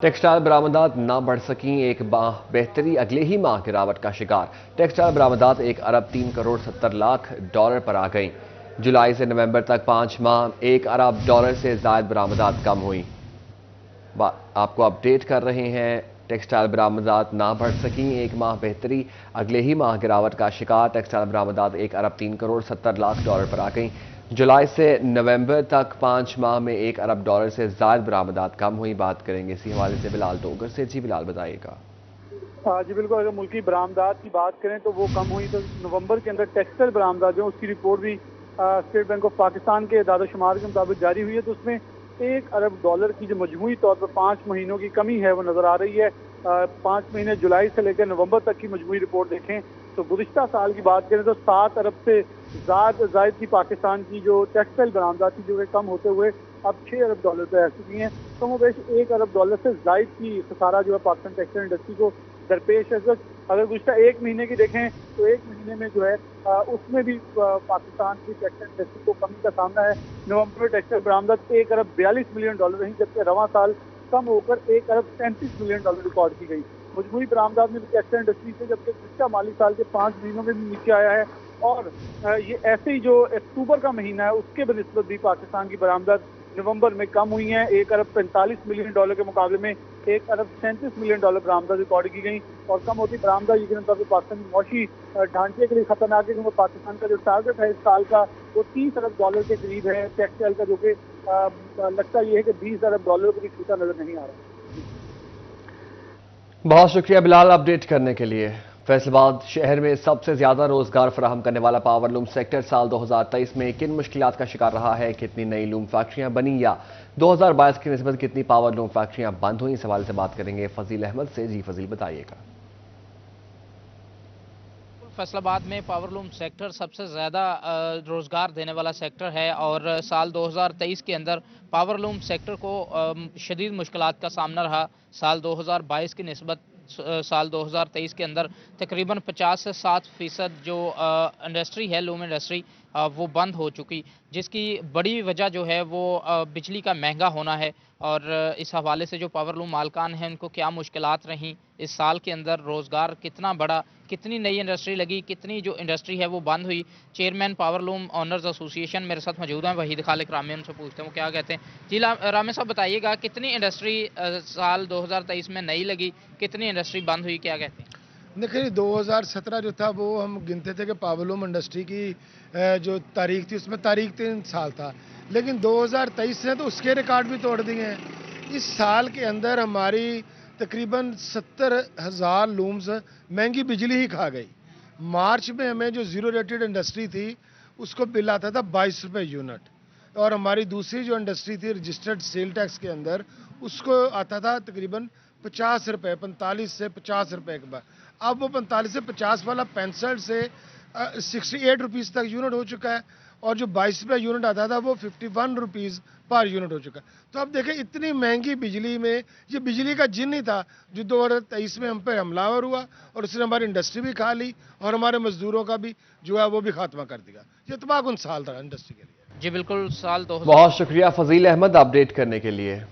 Textile बरामदात ना बढ़ सकीं, एक माह बेहतरी अगले ही माह गिरावट का शिकार। टेक्सटाइल बरामदात 1 अरब 3 करोड़ 70 लाख डॉलर पर आ गईं। जुलाई से नवंबर तक 5 माह 1 अरब डॉलर से जायद बरामदात कम हुई। आपको अपडेट कर रहे हैं। टेक्सटाइल बरामदात ना बढ़ सकीं, एक माह बेहतरी अगले ही माह गिरावट का शिकार। टेक्सटाइल बरामदात 1 अरब 3 करोड़ 70 लाख डॉलर पर आ गईं। जुलाई से नवंबर तक 5 माह में 1 अरब डॉलर से जायद बरामदात कम हुई। बात करेंगे इसी हवाले से बिलाल डोगर से। जी बिलाल, बताइएगा। जी बिल्कुल, अगर मुल्की बरामदात की बात करें तो वो कम हुई। तो नवंबर के अंदर टेक्सटाइल बरामदात जो उसकी रिपोर्ट भी स्टेट बैंक ऑफ पाकिस्तान के दादोशुमार के मुताबिक जारी हुई है, तो उसमें 1 अरब डॉलर की जो मजमूई तौर पर 5 महीनों की कमी है वो नजर आ रही है। 5 महीने जुलाई से लेकर नवंबर तक की मजमूई रिपोर्ट देखें तो गुज़िश्ता साल की बात करें तो 7 अरब से जायद की पाकिस्तान की जो टेक्सटाइल बरामदात थी, जो कि कम होते हुए अब 6 अरब डॉलर पे आ चुकी हैं। कमोबेश 1 अरब डॉलर से जायद की खसारा जो है पाकिस्तान टेक्सटाइल इंडस्ट्री को दरपेश है। अगर गुज़िश्ता 1 महीने की देखें तो 1 महीने में जो है उसमें भी पाकिस्तान की टेक्सटाइल इंडस्ट्री को कमी का सामना है। नवंबर में टेक्सटाइल बरामदात 1 अरब 42 मिलियन डॉलर रही, जबकि रवां साल कम होकर 1 अरब 37 मिलियन डॉलर रिकॉर्ड की गई। मजमूई बरामदात में भी टेक्सटाइल इंडस्ट्री से जबकि पिछला माली साल के 5 महीनों में भी नीचे आया है। और ये ऐसे ही जो अक्टूबर का महीना है उसके बनिस्बत भी पाकिस्तान की बरामदात नवंबर में कम हुई हैं। 1 अरब 45 मिलियन डॉलर के मुकाबले में 1 अरब 37 मिलियन डॉलर बरामदात रिकॉर्ड की गई। और कम होती बरामदात यकीनन तौर पर पाकिस्तान की मौशी ढांचे के लिए खतरनाक है, क्योंकि पाकिस्तान का जो टारगेट है इस साल का वो 30 अरब डॉलर के करीब है टेक्सटाइल का, जो कि लगता ये है कि 20 अरब डॉलर को भी छूता नजर नहीं आ रहा। बहुत शुक्रिया बिलाल अपडेट करने के लिए। फैसलाबाद शहर में सबसे ज्यादा रोजगार फराहम करने वाला पावर लूम सेक्टर साल 2023 में किन मुश्किलात का शिकार रहा है? कितनी नई लूम फैक्ट्रियां बनी या 2022 की निस्बत कितनी पावर लूम फैक्ट्रियां बंद हुई? इस सवाल से बात करेंगे फजील अहमद से। जी फजील, बताइएगा। फैसलाबाद में पावर लूम सेक्टर सबसे ज़्यादा रोज़गार देने वाला सेक्टर है और साल 2023 के अंदर पावर लूम सेक्टर को शदीद मुश्किलात का सामना रहा। साल 2022 की निस्बत साल 2023 के अंदर तकरीबन 50 से 60% जो इंडस्ट्री है, लूम इंडस्ट्री, वो बंद हो चुकी, जिसकी बड़ी वजह जो है वो बिजली का महंगा होना है। और इस हवाले से जो पावर लूम मालकान हैं उनको क्या मुश्किलात रहीं इस साल के अंदर, रोज़गार कितना बढ़ा, कितनी नई इंडस्ट्री लगी, कितनी जो इंडस्ट्री है वो बंद हुई। Chairman power loom owners association मेरे साथ मौजूद हैं, वहीद खालिक रामे, उनसे पूछते हैं वो क्या कहते हैं। जी रामे साहब, बताइएगा कितनी इंडस्ट्री साल 2023 में नई लगी, कितनी इंडस्ट्री बंद हुई, क्या कहते हैं? देखिए, 2017 जो था वो हम गिनते थे कि पावरलूम इंडस्ट्री की जो तारीख थी उसमें तारीख 3 साल था, लेकिन 2023 ने तो उसके रिकॉर्ड भी तोड़ दिए हैं। इस साल के अंदर हमारी तकरीबन 70,000 लूम्स महंगी बिजली ही खा गई। मार्च में हमें जो ज़ीरो रेटेड इंडस्ट्री थी उसको बिल आता था 22 रुपये यूनिट, और हमारी दूसरी जो इंडस्ट्री थी रजिस्टर्ड सेल टैक्स के अंदर उसको आता था तकरीबन 50 रुपये, 45 से 50 रुपये के बाद। अब वो 45 से 50 वाला 65 से 68 रुपीज़ तक यूनिट हो चुका है, और जो 22 रुपये यूनिट आता था वो 51 रुपीज़ पर यूनिट हो चुका है। तो अब देखें, इतनी महंगी बिजली में ये बिजली का जिन ही था जो 2023 में हम पे हमलावर हुआ, और उसने हमारी इंडस्ट्री भी खा ली और हमारे मजदूरों का भी जो है वो भी खात्मा कर दिया। ये तबाहकुन साल था इंडस्ट्री के लिए। जी बिल्कुल, साल 2000। बहुत शुक्रिया फजील अहमद अपडेट करने के लिए।